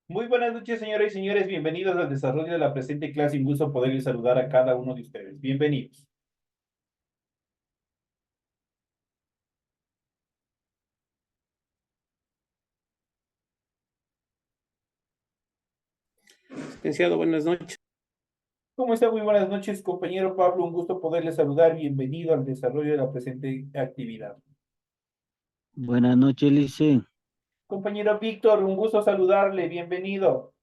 Muy buenas noches, señoras y señores. Bienvenidos al desarrollo de la presente clase. Un gusto poderles saludar a cada uno de ustedes. Bienvenidos. Licenciado, buenas noches. ¿Cómo está? Muy buenas noches, compañero Pablo. Un gusto poderles saludar. Bienvenido al desarrollo de la presente actividad. Buenas noches, Lice. Compañero Víctor, un gusto saludarle. Bienvenido.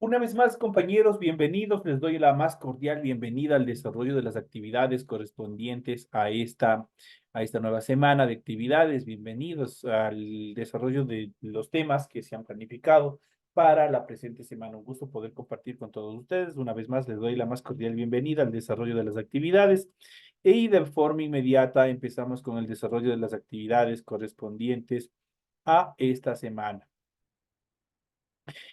Una vez más, compañeros, bienvenidos. Les doy la más cordial bienvenida al desarrollo de las actividades correspondientes a esta nueva semana de actividades. Bienvenidos al desarrollo de los temas que se han planificado para la presente semana. Un gusto poder compartir con todos ustedes. Una vez más, les doy la más cordial bienvenida al desarrollo de las actividades. Y de forma inmediata empezamos con el desarrollo de las actividades correspondientes a esta semana.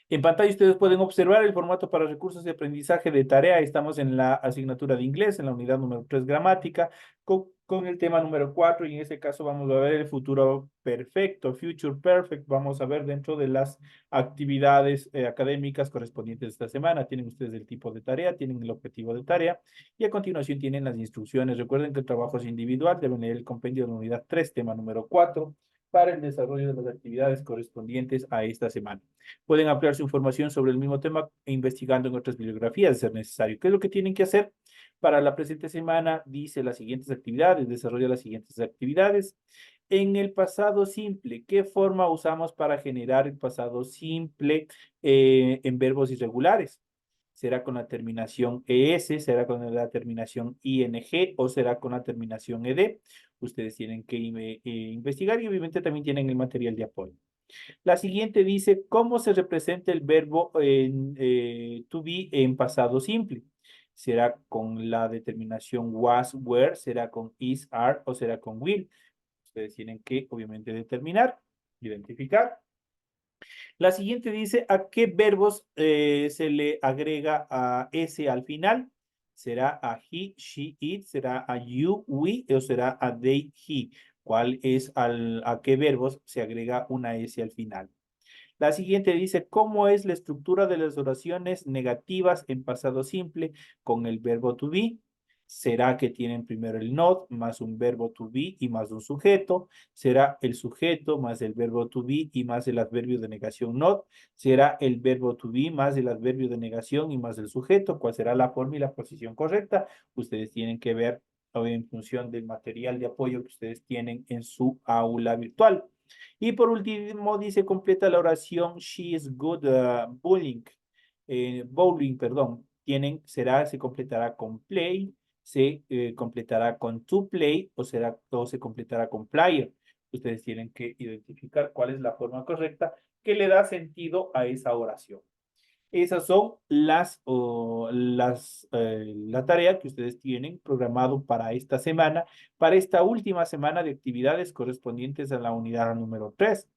En pantalla ustedes pueden observar el formato para recursos de aprendizaje de tarea. Estamos en la asignatura de inglés, en la unidad número 3, gramática, con el tema número 4, y en este caso vamos a ver el futuro perfecto, future perfect. Vamos a ver dentro de las actividades académicas correspondientes de esta semana. Tienen ustedes el tipo de tarea, tienen el objetivo de tarea, y a continuación tienen las instrucciones. Recuerden que el trabajo es individual, deben leer el compendio de la unidad 3, tema número 4, para el desarrollo de las actividades correspondientes a esta semana. Pueden ampliar su información sobre el mismo tema e investigando en otras bibliografías, de ser necesario. ¿Qué es lo que tienen que hacer? Para la presente semana dice las siguientes actividades, desarrolla las siguientes actividades. En el pasado simple, ¿qué forma usamos para generar el pasado simple en verbos irregulares? ¿Será con la terminación ES, será con la terminación ING o será con la terminación ED? Ustedes tienen que investigar, y obviamente también tienen el material de apoyo. La siguiente dice, ¿cómo se representa el verbo to be en pasado simple? ¿Será con la determinación was, were, será con is, are o será con will? Ustedes tienen que, obviamente, determinar, identificar. La siguiente dice, ¿a qué verbos se le agrega a S al final? ¿Será a he, she, it? ¿Será a you, we? ¿O será a they, he? ¿Cuál es a qué verbos se agrega una S al final? La siguiente dice, ¿cómo es la estructura de las oraciones negativas en pasado simple con el verbo to be? ¿Será que tienen primero el not más un verbo to be y más un sujeto? ¿Será el sujeto más el verbo to be y más el adverbio de negación not? ¿Será el verbo to be más el adverbio de negación y más el sujeto? ¿Cuál será la forma y la posición correcta? Ustedes tienen que ver en función del material de apoyo que ustedes tienen en su aula virtual. Y por último dice, completa la oración, she is good bowling. Bowling, perdón. Se completará con play, se completará con to play o se completará con player. Ustedes tienen que identificar cuál es la forma correcta que le da sentido a esa oración. Esas son la tarea que ustedes tienen programado para esta semana, para esta última semana de actividades correspondientes a la unidad número 3.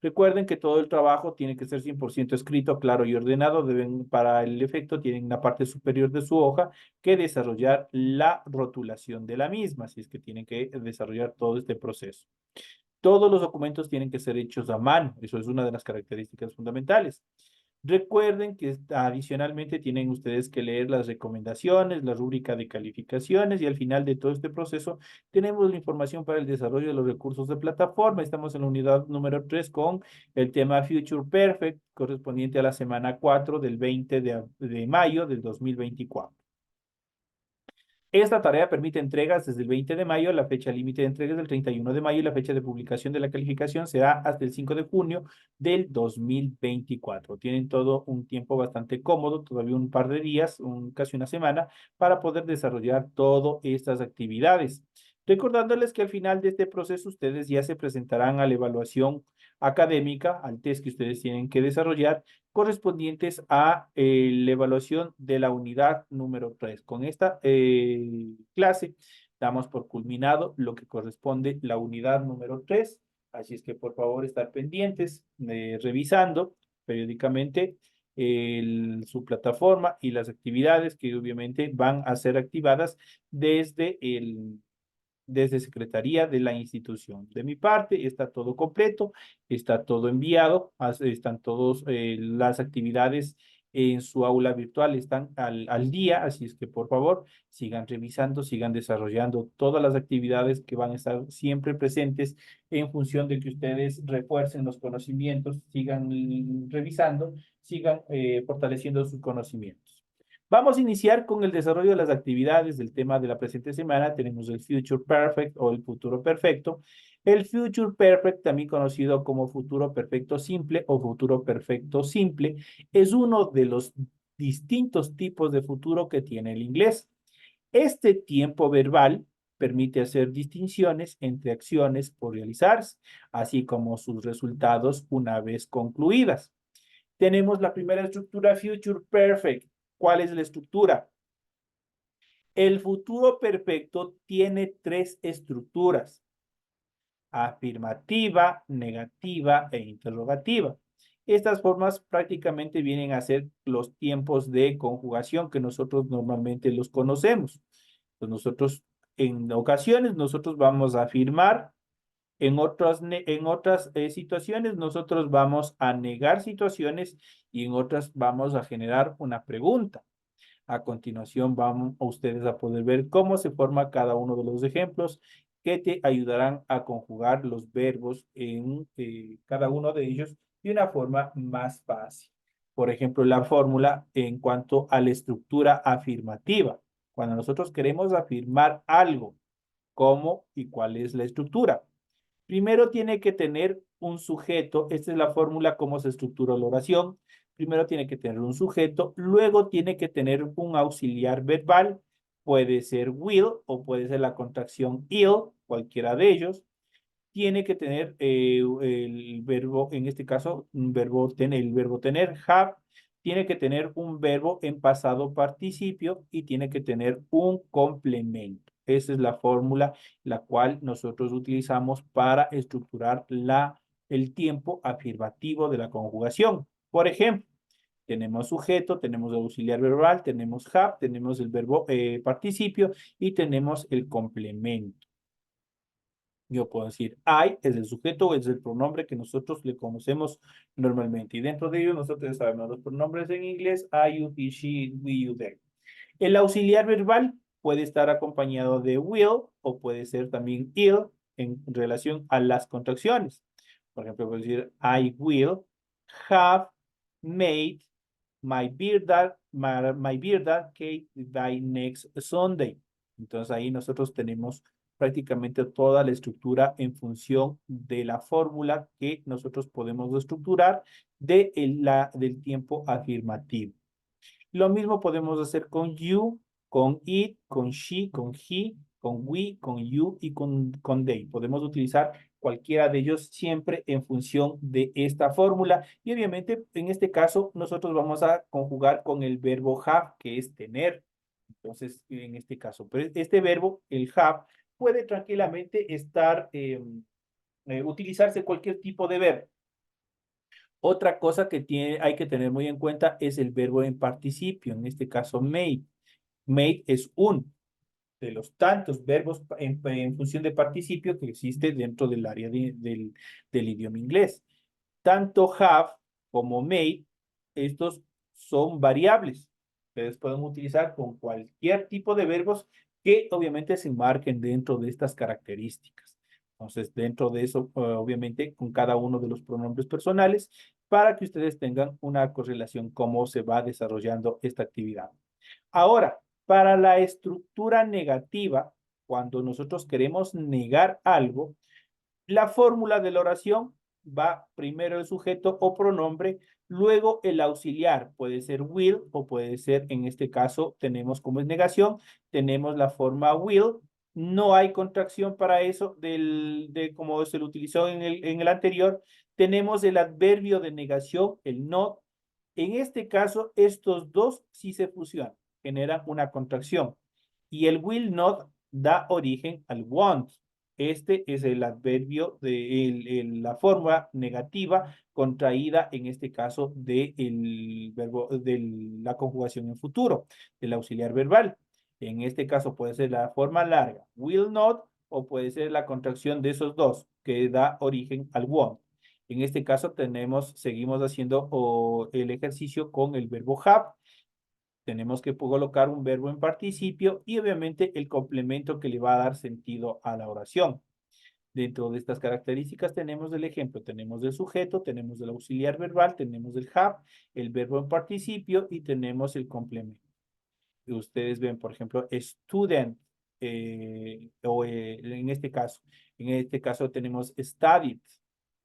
Recuerden que todo el trabajo tiene que ser 100% escrito, claro y ordenado. Para el efecto, tienen en la parte superior de su hoja que desarrollar la rotulación de la misma, así es que tienen que desarrollar todo este proceso. Todos los documentos tienen que ser hechos a mano, eso es una de las características fundamentales. Recuerden que adicionalmente tienen ustedes que leer las recomendaciones, la rúbrica de calificaciones, y al final de todo este proceso tenemos la información para el desarrollo de los recursos de plataforma. Estamos en la unidad número 3 con el tema Future Perfect correspondiente a la semana 4 del 20 de mayo del 2024. Esta tarea permite entregas desde el 20 de mayo, la fecha límite de entregas del 31 de mayo y la fecha de publicación de la calificación será hasta el 5 de junio del 2024. Tienen todo un tiempo bastante cómodo, todavía un par de días, casi una semana, para poder desarrollar todas estas actividades. Recordándoles que al final de este proceso ustedes ya se presentarán a la evaluación académica, al test que ustedes tienen que desarrollar, correspondientes a la evaluación de la unidad número 3. Con esta clase damos por culminado lo que corresponde la unidad número 3. Así es que por favor estar pendientes, revisando periódicamente su plataforma y las actividades que obviamente van a ser activadas desde Secretaría de la institución. De mi parte, está todo completo, está todo enviado, están todas las actividades en su aula virtual, están al día, así es que por favor sigan revisando, sigan desarrollando todas las actividades que van a estar siempre presentes en función de que ustedes refuercen los conocimientos, sigan revisando, sigan fortaleciendo sus conocimientos. Vamos a iniciar con el desarrollo de las actividades del tema de la presente semana. Tenemos el Future Perfect o el futuro perfecto. El Future Perfect, también conocido como futuro perfecto simple o futuro perfecto simple, es uno de los distintos tipos de futuro que tiene el inglés. Este tiempo verbal permite hacer distinciones entre acciones por realizarse, así como sus resultados una vez concluidas. Tenemos la primera estructura Future Perfect. ¿Cuál es la estructura? El futuro perfecto tiene tres estructuras: afirmativa, negativa e interrogativa. Estas formas prácticamente vienen a ser los tiempos de conjugación que nosotros normalmente los conocemos. Pues nosotros, en ocasiones, nosotros vamos a afirmar, en otras situaciones nosotros vamos a negar situaciones y en otras vamos a generar una pregunta. A continuación van ustedes a poder ver cómo se forma cada uno de los ejemplos que te ayudarán a conjugar los verbos en cada uno de ellos de una forma más fácil. Por ejemplo, la fórmula en cuanto a la estructura afirmativa. Cuando nosotros queremos afirmar algo, ¿cómo y cuál es la estructura? Primero tiene que tener un sujeto. Esta es la fórmula cómo se estructura la oración. Primero tiene que tener un sujeto, luego tiene que tener un auxiliar verbal. Puede ser will o puede ser la contracción ill, cualquiera de ellos. Tiene que tener el verbo, en este caso, el verbo tener, have. Tiene que tener un verbo en pasado participio y tiene que tener un complemento. Esa es la fórmula la cual nosotros utilizamos para estructurar el tiempo afirmativo de la conjugación. Por ejemplo, tenemos sujeto, tenemos el auxiliar verbal, tenemos have, tenemos el verbo participio y tenemos el complemento. Yo puedo decir I es el sujeto, es el pronombre que nosotros le conocemos normalmente. Y dentro de ello nosotros sabemos los pronombres en inglés I, you, he, she, we, you, they. El auxiliar verbal puede estar acompañado de will o puede ser también ill en relación a las contracciones. Por ejemplo, puedo decir I will have made my birthday cake by next Sunday. Entonces ahí nosotros tenemos prácticamente toda la estructura en función de la fórmula que nosotros podemos estructurar del tiempo afirmativo. Lo mismo podemos hacer con you, con it, con she, con he, con we, con you y con they. Podemos utilizar cualquiera de ellos siempre en función de esta fórmula. Y obviamente en este caso nosotros vamos a conjugar con el verbo have, que es tener. Entonces, en este caso, pero este verbo, el have, puede tranquilamente utilizarse cualquier tipo de verbo. Otra cosa que hay que tener muy en cuenta es el verbo en participio, en este caso made. Made es un de los tantos verbos en función de participio que existe dentro del área del idioma inglés. Tanto have como made, estos son variables. Ustedes pueden utilizar con cualquier tipo de verbos que obviamente se marquen dentro de estas características. Entonces, dentro de eso, obviamente, con cada uno de los pronombres personales, para que ustedes tengan una correlación cómo se va desarrollando esta actividad. Ahora, Para la estructura negativa, cuando nosotros queremos negar algo, la fórmula de la oración va primero el sujeto o pronombre, luego el auxiliar, puede ser will o puede ser, en este caso, tenemos como es negación, tenemos la forma will, no hay contracción para eso de como se lo utilizó en el anterior, tenemos el adverbio de negación, el not. En este caso, estos dos sí se fusionan, generan una contracción. Y el will not da origen al want. Este es el adverbio de la forma negativa contraída, en este caso, del verbo, de la conjugación en futuro, del auxiliar verbal. En este caso puede ser la forma larga, will not, o puede ser la contracción de esos dos, que da origen al want. En este caso seguimos haciendo el ejercicio con el verbo have. Tenemos que colocar un verbo en participio y obviamente el complemento que le va a dar sentido a la oración. Dentro de estas características tenemos el ejemplo, tenemos el sujeto, tenemos el auxiliar verbal, tenemos el have, el verbo en participio y tenemos el complemento. Y ustedes ven, por ejemplo, student, en este caso tenemos studied,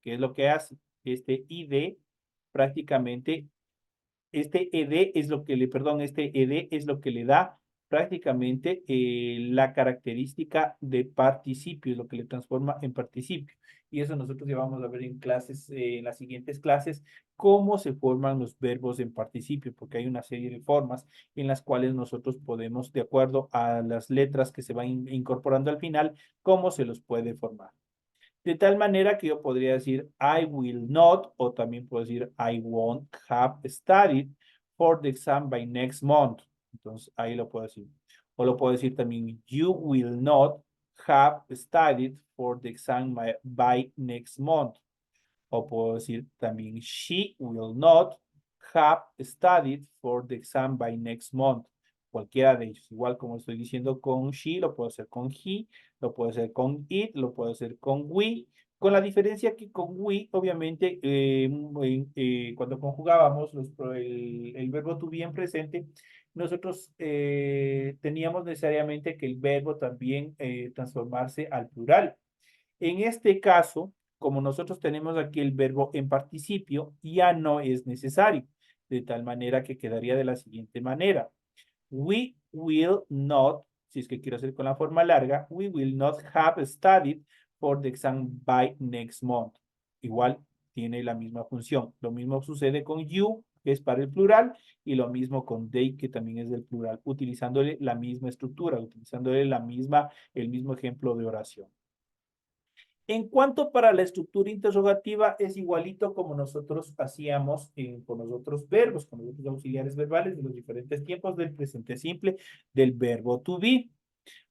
que es lo que hace este id prácticamente este ed es lo que le da prácticamente la característica de participio, es lo que le transforma en participio. Y eso nosotros ya vamos a ver en clases, en las siguientes clases, cómo se forman los verbos en participio, porque hay una serie de formas en las cuales nosotros podemos, de acuerdo a las letras que se van incorporando al final, cómo se los puede formar. De tal manera que yo podría decir I will not, o también puedo decir I won't have studied for the exam by next month. Entonces ahí lo puedo decir. O lo puedo decir también you will not have studied for the exam by next month. O puedo decir también she will not have studied for the exam by next month. Cualquiera de ellos. Igual como estoy diciendo con she, lo puedo hacer con he, lo puedo hacer con it, lo puedo hacer con we. Con la diferencia que con we, obviamente, cuando conjugábamos el verbo to be en presente, nosotros teníamos necesariamente que el verbo también transformarse al plural. En este caso, como nosotros tenemos aquí el verbo en participio, ya no es necesario, de tal manera que quedaría de la siguiente manera. We will not, si es que quiero hacer con la forma larga, we will not have studied for the exam by next month. Igual tiene la misma función. Lo mismo sucede con you, que es para el plural, y lo mismo con they, que también es del plural, utilizándole la misma estructura, utilizándole el mismo ejemplo de oración. En cuanto para la estructura interrogativa, es igualito como nosotros hacíamos con los otros verbos, con los otros auxiliares verbales de los diferentes tiempos del presente simple del verbo to be.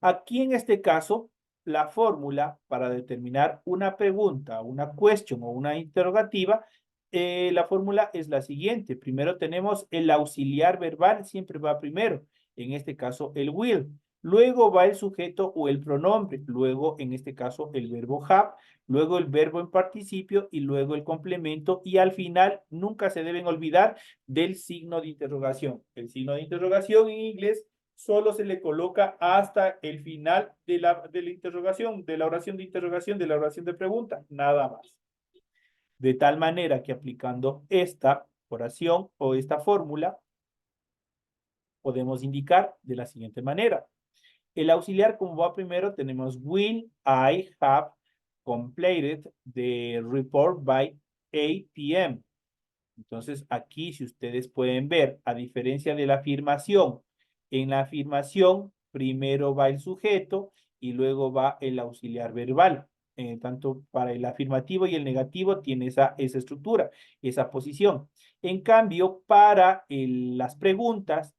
Aquí en este caso, la fórmula para determinar una pregunta, una question o una interrogativa, la fórmula es la siguiente. Primero tenemos el auxiliar verbal, siempre va primero, en este caso el will. Luego va el sujeto o el pronombre, luego en este caso el verbo have, luego el verbo en participio y luego el complemento y al final nunca se deben olvidar del signo de interrogación. El signo de interrogación en inglés solo se le coloca hasta el final de la interrogación, de la oración de interrogación, de la oración de pregunta, nada más. De tal manera que aplicando esta oración o esta fórmula, podemos indicar de la siguiente manera. El auxiliar, como va primero, tenemos will I have completed the report by 8 p.m. Entonces, aquí, si ustedes pueden ver, a diferencia de la afirmación, en la afirmación primero va el sujeto y luego va el auxiliar verbal. Tanto para el afirmativo y el negativo tiene esa estructura, esa posición. En cambio, para las preguntas,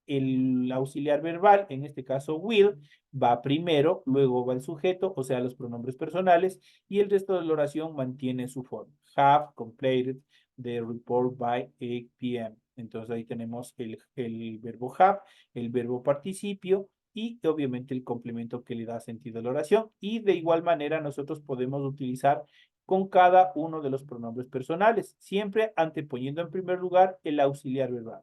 el auxiliar verbal, en este caso will, va primero, luego va el sujeto, o sea, los pronombres personales, y el resto de la oración mantiene su forma. Have completed the report by 8 p.m. Entonces ahí tenemos el verbo have, el verbo participio y obviamente el complemento que le da sentido a la oración. Y de igual manera nosotros podemos utilizar con cada uno de los pronombres personales, siempre anteponiendo en primer lugar el auxiliar verbal.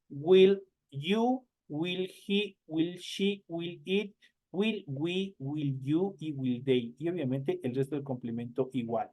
Will you will he, will she, will it, will we, will you y will they. Y obviamente el resto del complemento igual.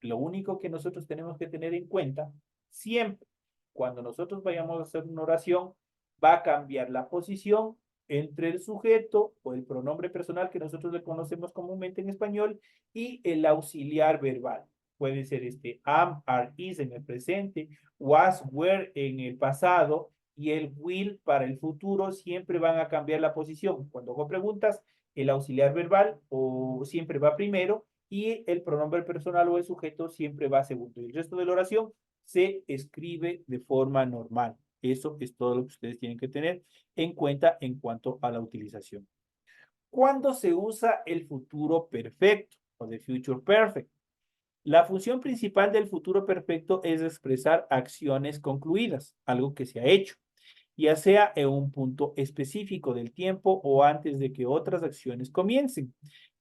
Lo único que nosotros tenemos que tener en cuenta, siempre cuando nosotros vayamos a hacer una oración, va a cambiar la posición entre el sujeto o el pronombre personal que nosotros le conocemos comúnmente en español y el auxiliar verbal. Puede ser este am, are, is en el presente, was, were en el pasado y el will para el futuro siempre van a cambiar la posición. Cuando hago preguntas, el auxiliar verbal o siempre va primero y el pronombre personal o el sujeto siempre va segundo. Y el resto de la oración se escribe de forma normal. Eso es todo lo que ustedes tienen que tener en cuenta en cuanto a la utilización. ¿Cuándo se usa el futuro perfecto o the future perfect? La función principal del futuro perfecto es expresar acciones concluidas, algo que se ha hecho, ya sea en un punto específico del tiempo o antes de que otras acciones comiencen.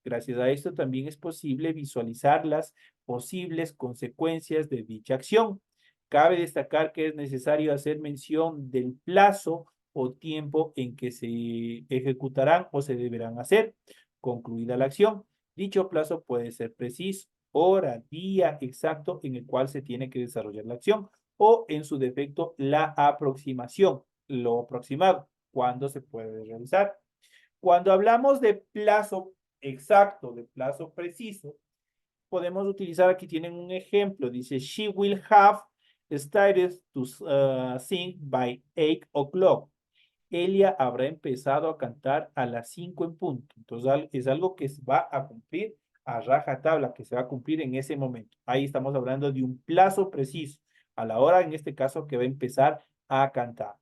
Gracias a esto también es posible visualizar las posibles consecuencias de dicha acción. Cabe destacar que es necesario hacer mención del plazo o tiempo en que se ejecutarán o se deberán hacer. Concluida la acción, dicho plazo puede ser preciso, hora, día exacto en el cual se tiene que desarrollar la acción o en su defecto la aproximación, lo aproximado, cuándo se puede realizar. Cuando hablamos de plazo exacto, de plazo preciso, podemos utilizar, aquí tienen un ejemplo, dice, she will have started to sing by 8 o'clock. Ella habrá empezado a cantar a las 5 en punto. Entonces es algo que se va a cumplir a rajatabla, que se va a cumplir en ese momento. Ahí estamos hablando de un plazo preciso, a la hora en este caso que va a empezar a cantar.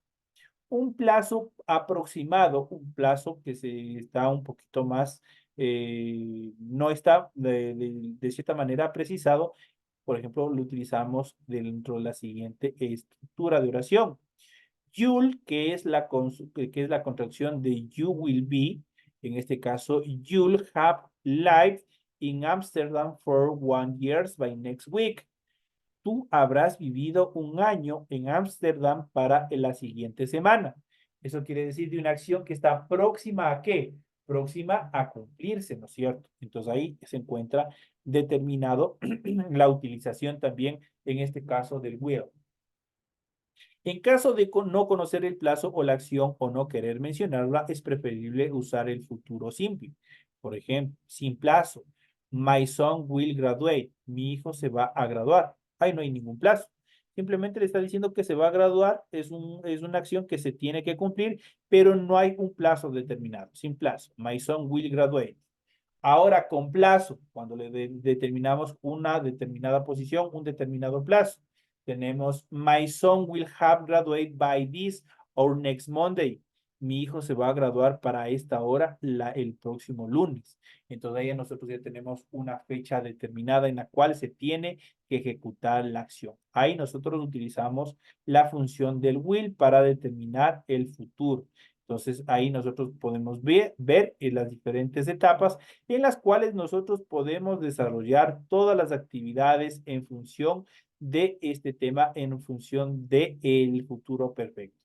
Un plazo aproximado, un plazo que se está un poquito más, no está de cierta manera precisado. Por ejemplo, lo utilizamos dentro de la siguiente estructura de oración. You'll, que es la contracción de you will be, en este caso, you'll have lived in Amsterdam for 1 year by next week. Tú habrás vivido un año en Ámsterdam para la siguiente semana. Eso quiere decir de una acción que está próxima a qué? Próxima a cumplirse, ¿no es cierto? Entonces ahí se encuentra determinado la utilización también, en este caso, del will. En caso de no conocer el plazo o la acción o no querer mencionarla, es preferible usar el futuro simple. Por ejemplo, sin plazo. My son will graduate. Mi hijo se va a graduar. Ahí no hay ningún plazo. Simplemente le está diciendo que se va a graduar. Es una acción que se tiene que cumplir, pero no hay un plazo determinado. Sin plazo. My son will graduate. Ahora, con plazo, cuando le determinamos una determinada posición, un determinado plazo. Tenemos, my son will have graduated by this or next Monday. Mi hijo se va a graduar para esta hora el próximo lunes. Entonces ahí nosotros ya tenemos una fecha determinada en la cual se tiene que ejecutar la acción. Ahí nosotros utilizamos la función del will para determinar el futuro. Entonces ahí nosotros podemos ver en las diferentes etapas en las cuales nosotros podemos desarrollar todas las actividades en función de este tema, en función de el futuro perfecto.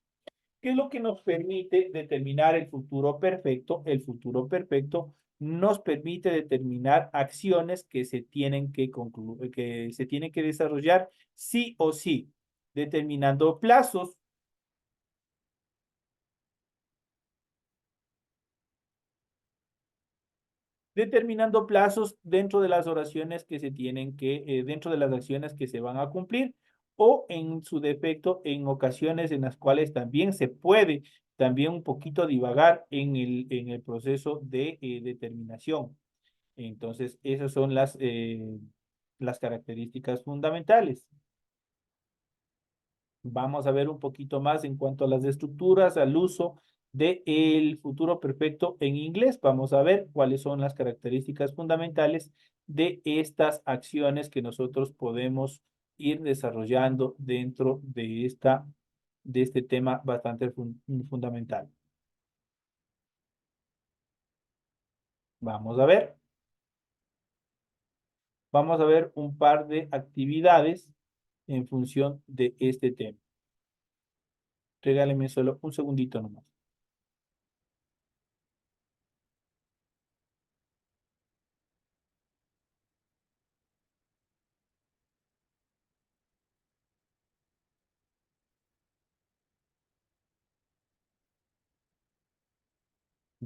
¿Qué es lo que nos permite determinar el futuro perfecto? El futuro perfecto nos permite determinar acciones que se tienen que concluir, que se tienen que desarrollar sí o sí, determinando plazos, dentro de las oraciones que se tienen que, dentro de las acciones que se van a cumplir, o en su defecto, en ocasiones en las cuales también se puede también un poquito divagar en el proceso de determinación. Entonces, esas son las características fundamentales. Vamos a ver un poquito más en cuanto a las estructuras, al uso del futuro perfecto en inglés. Vamos a ver cuáles son las características fundamentales de estas acciones que nosotros podemos ir desarrollando dentro de este tema bastante fundamental. Vamos a ver. Vamos a ver un par de actividades en función de este tema. Regáleme solo un segundito nomás.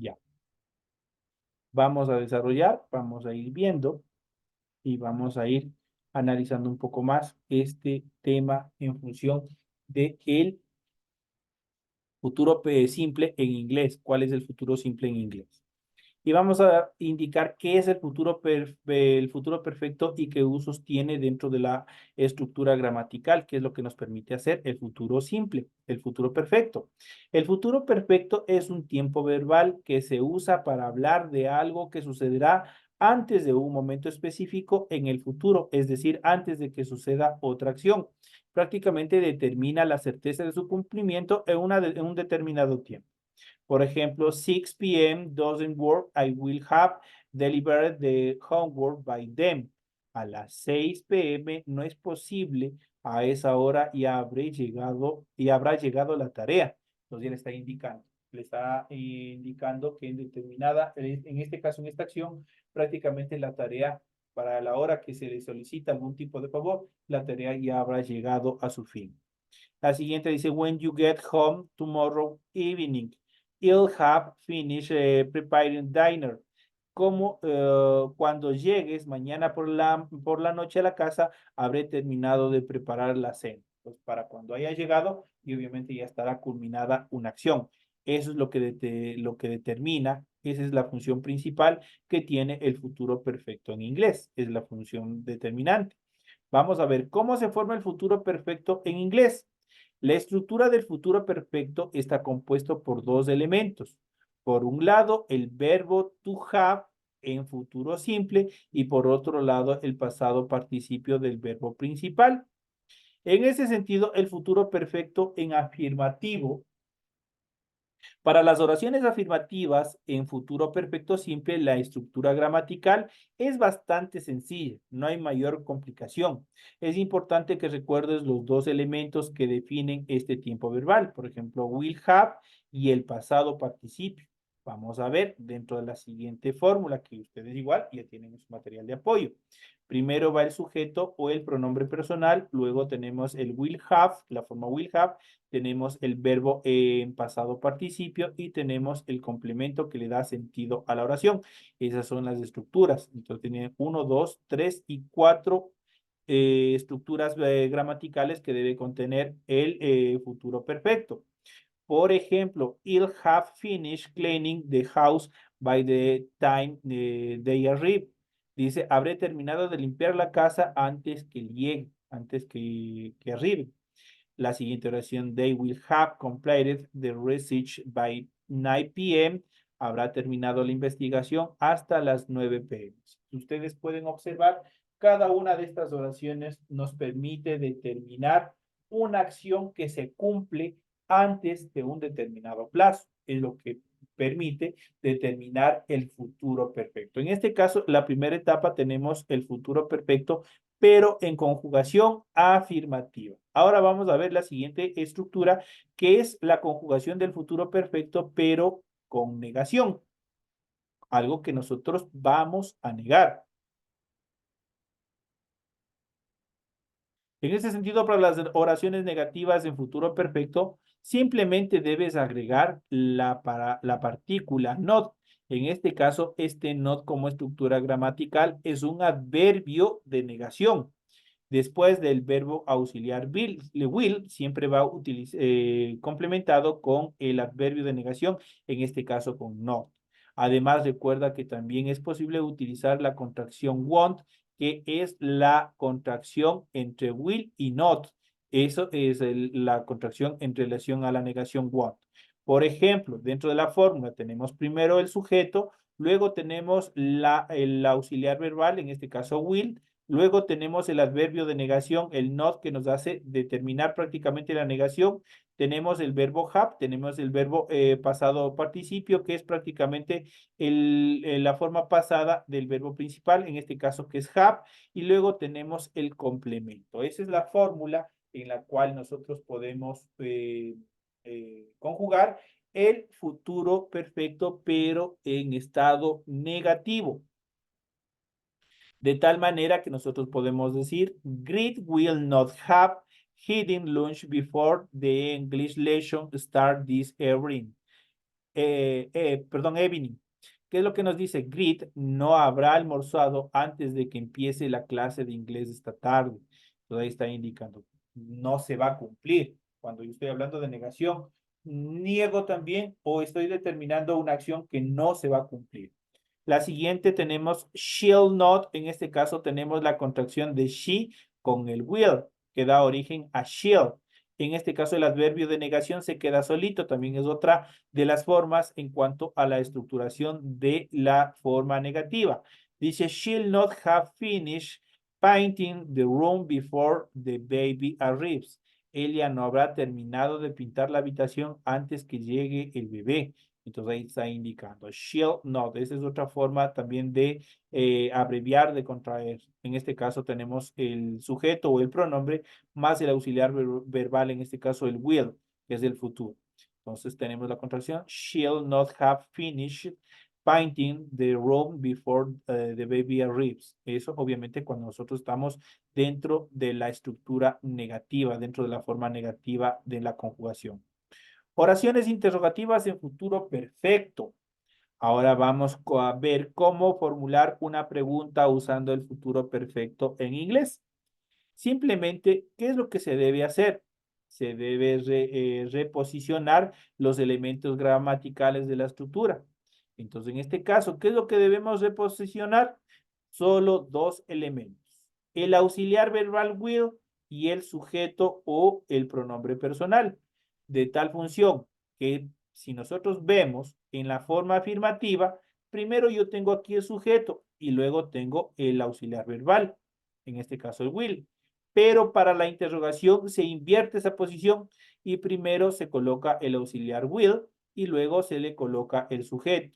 Ya. Vamos a desarrollar, vamos a ir viendo y vamos a ir analizando un poco más este tema en función de el futuro simple en inglés. ¿Cuál es el futuro simple en inglés? Y vamos a indicar qué es el futuro perfecto y qué usos tiene dentro de la estructura gramatical, que es lo que nos permite hacer el futuro simple, el futuro perfecto. El futuro perfecto es un tiempo verbal que se usa para hablar de algo que sucederá antes de un momento específico en el futuro, es decir, antes de que suceda otra acción. Prácticamente determina la certeza de su cumplimiento en un determinado tiempo. Por ejemplo, 6 p.m. doesn't work. I will have delivered the homework by them. A las 6 p.m. no es posible. A esa hora y habrá llegado la tarea. Entonces, le está indicando que en este caso, en esta acción, prácticamente la tarea para la hora que se le solicita algún tipo de favor, la tarea ya habrá llegado a su fin. La siguiente dice, when you get home tomorrow evening, you'll have finished preparing dinner. Como cuando llegues mañana por la noche a la casa, habré terminado de preparar la cena. Pues para cuando haya llegado, y obviamente ya estará culminada una acción. Eso es lo que determina, esa es la función principal que tiene el futuro perfecto en inglés, es la función determinante. Vamos a ver cómo se forma el futuro perfecto en inglés. La estructura del futuro perfecto está compuesto por dos elementos. Por un lado, el verbo to have en futuro simple y por otro lado, el pasado participio del verbo principal. En ese sentido, el futuro perfecto en afirmativo para las oraciones afirmativas en futuro perfecto simple, la estructura gramatical es bastante sencilla, no hay mayor complicación. Es importante que recuerdes los dos elementos que definen este tiempo verbal, por ejemplo, will have y el pasado participio. Vamos a ver dentro de la siguiente fórmula que ustedes igual ya tienen en su material de apoyo. Primero va el sujeto o el pronombre personal, luego tenemos el will have, la forma will have, tenemos el verbo en pasado participio y tenemos el complemento que le da sentido a la oración. Esas son las estructuras. Entonces tienen 1, 2, 3 y 4 estructuras gramaticales que debe contener el futuro perfecto. Por ejemplo, he'll have finished cleaning the house by the time they arrive. Dice, habré terminado de limpiar la casa antes que llegue, antes que arribe. La siguiente oración, they will have completed the research by 9 p.m. Habrá terminado la investigación hasta las 9 p.m. Ustedes pueden observar, cada una de estas oraciones nos permite determinar una acción que se cumple antes de un determinado plazo. Es lo que permite determinar el futuro perfecto. En este caso, la primera etapa tenemos el futuro perfecto, pero en conjugación afirmativa. Ahora vamos a ver la siguiente estructura, que es la conjugación del futuro perfecto, pero con negación, algo que nosotros vamos a negar. En ese sentido, para las oraciones negativas en futuro perfecto, simplemente debes agregar la partícula not. En este caso, este not como estructura gramatical es un adverbio de negación. Después del verbo auxiliar will siempre va complementado con el adverbio de negación, en este caso con not. Además, recuerda que también es posible utilizar la contracción want, que es la contracción entre will y not. Eso es la contracción en relación a la negación want. Por ejemplo, dentro de la fórmula tenemos primero el sujeto, luego tenemos el auxiliar verbal, en este caso will. Luego tenemos el adverbio de negación, el not, que nos hace determinar prácticamente la negación. Tenemos el verbo have, tenemos el verbo pasado participio, que es prácticamente la forma pasada del verbo principal, en este caso que es have, y luego tenemos el complemento. Esa es la fórmula en la cual nosotros podemos conjugar el futuro perfecto, pero en estado negativo. De tal manera que nosotros podemos decir, Grit will not have eaten lunch before the English lesson start this evening. evening. ¿Qué es lo que nos dice? Grit no habrá almorzado antes de que empiece la clase de inglés esta tarde. Entonces ahí está indicando, no se va a cumplir. Cuando yo estoy hablando de negación, niego también o estoy determinando una acción que no se va a cumplir. La siguiente tenemos shall not. En este caso tenemos la contracción de she con el will, que da origen a shall. En este caso el adverbio de negación se queda solito. También es otra de las formas en cuanto a la estructuración de la forma negativa. Dice, she'll not have finished painting the room before the baby arrives. Ella no habrá terminado de pintar la habitación antes que llegue el bebé. Entonces ahí está indicando shall not. Esa es otra forma también de abreviar, de contraer. En este caso tenemos el sujeto o el pronombre más el auxiliar verbal, en este caso el will, que es el futuro. Entonces tenemos la contracción shall not have finished painting the room before the baby arrives. Eso obviamente cuando nosotros estamos dentro de la estructura negativa, dentro de la forma negativa de la conjugación. Oraciones interrogativas en futuro perfecto. Ahora vamos a ver cómo formular una pregunta usando el futuro perfecto en inglés. Simplemente, ¿qué es lo que se debe hacer? Se debe reposicionar los elementos gramaticales de la estructura. Entonces, en este caso, ¿qué es lo que debemos reposicionar? Solo dos elementos. El auxiliar verbal will y el sujeto o el pronombre personal. De tal función que si nosotros vemos en la forma afirmativa, primero yo tengo aquí el sujeto y luego tengo el auxiliar verbal, en este caso el will. Pero para la interrogación se invierte esa posición y primero se coloca el auxiliar will y luego se le coloca el sujeto.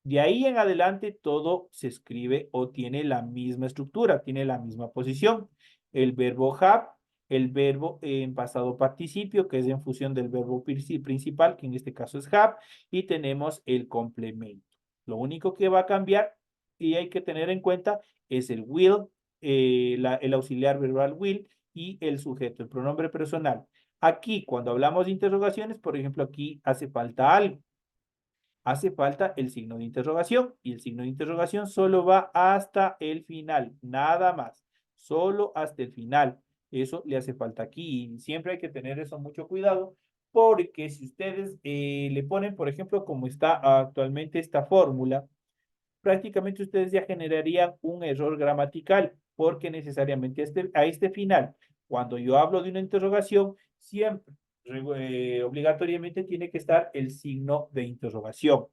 De ahí en adelante todo se escribe o tiene la misma estructura, tiene la misma posición. El verbo have, el verbo en pasado participio, que es en función del verbo principal, que en este caso es have, y tenemos el complemento. Lo único que va a cambiar y hay que tener en cuenta es el will, el auxiliar verbal will y el sujeto, el pronombre personal. Aquí, cuando hablamos de interrogaciones, por ejemplo, aquí hace falta algo. Hace falta el signo de interrogación y el signo de interrogación solo va hasta el final, nada más, solo hasta el final. Eso le hace falta aquí y siempre hay que tener eso mucho cuidado porque si ustedes le ponen, por ejemplo, como está actualmente esta fórmula, prácticamente ustedes ya generarían un error gramatical porque necesariamente a este final, cuando yo hablo de una interrogación, siempre obligatoriamente tiene que estar el signo de interrogación.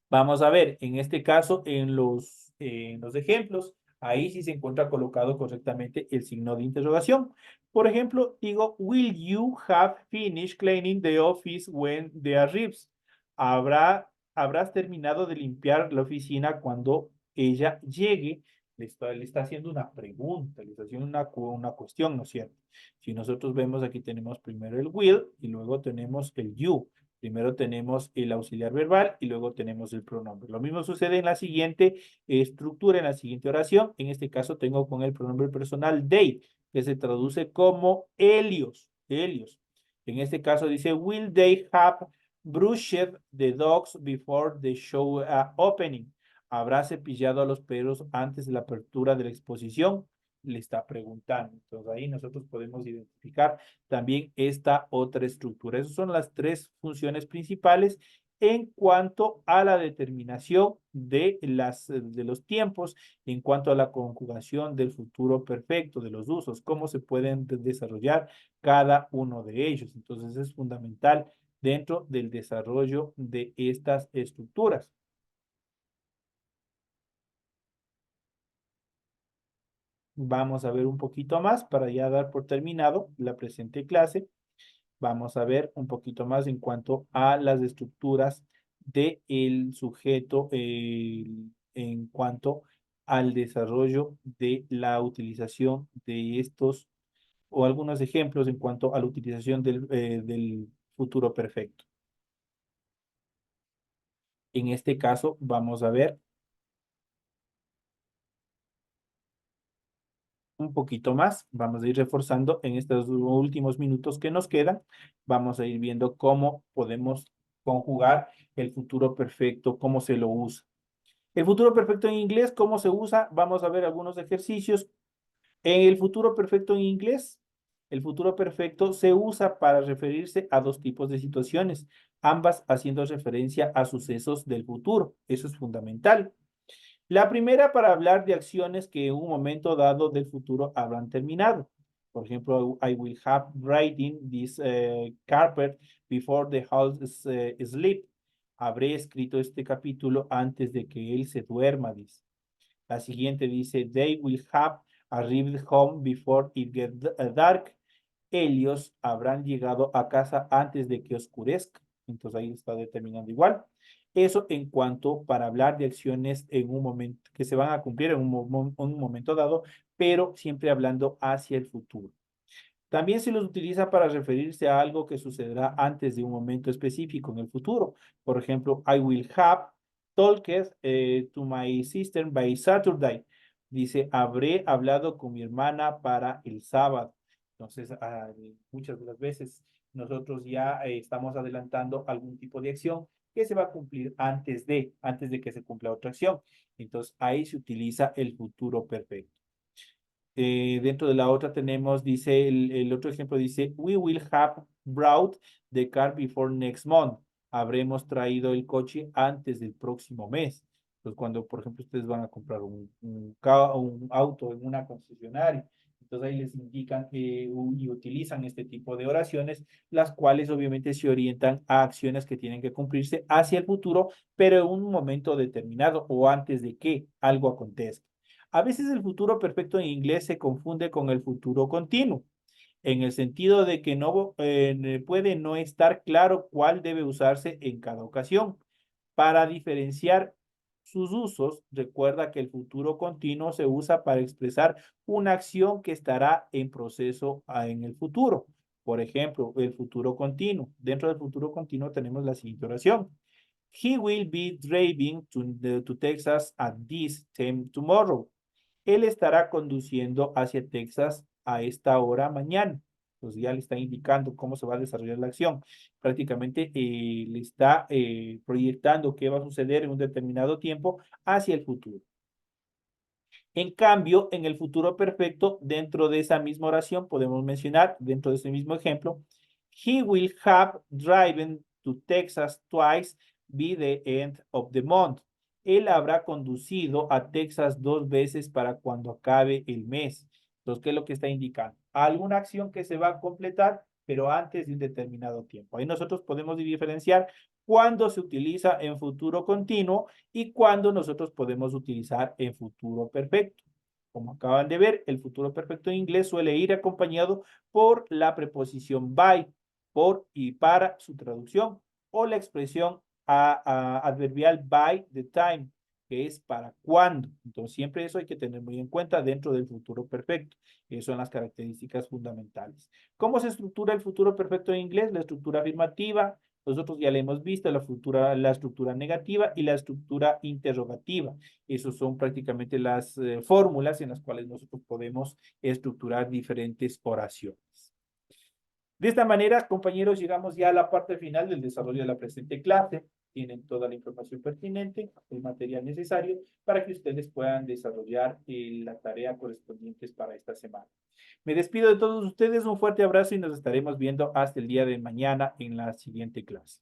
Vamos a ver, en este caso, en los ejemplos, ahí sí se encuentra colocado correctamente el signo de interrogación. Por ejemplo, digo, will you have finished cleaning the office when they arrives? ¿Habrás terminado de limpiar la oficina cuando ella llegue? Le está haciendo una pregunta, le está haciendo una cuestión, ¿no es cierto? Si nosotros vemos, aquí tenemos primero el will y luego tenemos el you. Primero tenemos el auxiliar verbal y luego tenemos el pronombre. Lo mismo sucede en la siguiente estructura, en la siguiente oración. En este caso tengo con el pronombre personal they, que se traduce como Helios. Helios. En este caso dice, will they have brushed the dogs before the show opening? ¿Habrá cepillado a los perros antes de la apertura de la exposición? Le está preguntando. Entonces ahí nosotros podemos identificar también esta otra estructura. Esas son las tres funciones principales en cuanto a la determinación de los tiempos, en cuanto a la conjugación del futuro perfecto, de los usos, cómo se pueden desarrollar cada uno de ellos. Entonces es fundamental dentro del desarrollo de estas estructuras. Vamos a ver un poquito más para ya dar por terminado la presente clase. Vamos a ver un poquito más en cuanto a las estructuras del sujeto en cuanto al desarrollo de la utilización de estos o algunos ejemplos en cuanto a la utilización del futuro perfecto. En este caso vamos a ver un poquito más. Vamos a ir reforzando en estos últimos minutos que nos quedan. Vamos a ir viendo cómo podemos conjugar el futuro perfecto, cómo se lo usa. El futuro perfecto en inglés, ¿cómo se usa? Vamos a ver algunos ejercicios. En el futuro perfecto en inglés, el futuro perfecto se usa para referirse a dos tipos de situaciones, ambas haciendo referencia a sucesos del futuro. Eso es fundamental. La primera para hablar de acciones que en un momento dado del futuro habrán terminado. Por ejemplo, I will have writing this carpet before the house sleep. Habré escrito este capítulo antes de que él se duerma, dice. La siguiente dice, they will have arrived home before it gets dark. Ellos habrán llegado a casa antes de que oscurezca. Entonces ahí está determinando igual. Eso en cuanto para hablar de acciones en un momento que se van a cumplir en un momento dado, pero siempre hablando hacia el futuro. También se los utiliza para referirse a algo que sucederá antes de un momento específico en el futuro. Por ejemplo, I will have talked to my sister by Saturday. Dice, habré hablado con mi hermana para el sábado. Entonces, muchas de las veces nosotros ya estamos adelantando algún tipo de acción que se va a cumplir antes de que se cumpla otra acción. Entonces, ahí se utiliza el futuro perfecto. Dentro de la otra tenemos, dice, el otro ejemplo dice, we will have brought the car before next month. Habremos traído el coche antes del próximo mes. Entonces, cuando, por ejemplo, ustedes van a comprar un auto en una concesionaria, entonces ahí les indican y utilizan este tipo de oraciones, las cuales obviamente se orientan a acciones que tienen que cumplirse hacia el futuro, pero en un momento determinado o antes de que algo acontezca. A veces el futuro perfecto en inglés se confunde con el futuro continuo, en el sentido de que no puede no estar claro cuál debe usarse en cada ocasión. Para diferenciar sus usos, recuerda que el futuro continuo se usa para expresar una acción que estará en proceso en el futuro. Por ejemplo, el futuro continuo. Dentro del futuro continuo tenemos la siguiente oración. He will be driving to Texas at this time tomorrow. Él estará conduciendo hacia Texas a esta hora mañana. Pues ya le está indicando cómo se va a desarrollar la acción. Prácticamente le está proyectando qué va a suceder en un determinado tiempo hacia el futuro. En cambio, en el futuro perfecto, dentro de esa misma oración, podemos mencionar, dentro de ese mismo ejemplo, he will have driven to Texas twice by the end of the month. Él habrá conducido a Texas 2 veces para cuando acabe el mes. Entonces, ¿qué es lo que está indicando? Alguna acción que se va a completar, pero antes de un determinado tiempo. Ahí nosotros podemos diferenciar cuándo se utiliza en futuro continuo y cuándo nosotros podemos utilizar en futuro perfecto. Como acaban de ver, el futuro perfecto en inglés suele ir acompañado por la preposición by, por y para su traducción, o la expresión adverbial by the time, que es para cuándo. Entonces, siempre eso hay que tener muy en cuenta dentro del futuro perfecto. Esas son las características fundamentales. ¿Cómo se estructura el futuro perfecto en inglés? La estructura afirmativa. Nosotros ya le hemos visto la estructura negativa y la estructura interrogativa. Esas son prácticamente las fórmulas en las cuales nosotros podemos estructurar diferentes oraciones. De esta manera, compañeros, llegamos ya a la parte final del desarrollo de la presente clase. Tienen toda la información pertinente, el material necesario para que ustedes puedan desarrollar la tarea correspondiente para esta semana. Me despido de todos ustedes, un fuerte abrazo y nos estaremos viendo hasta el día de mañana en la siguiente clase.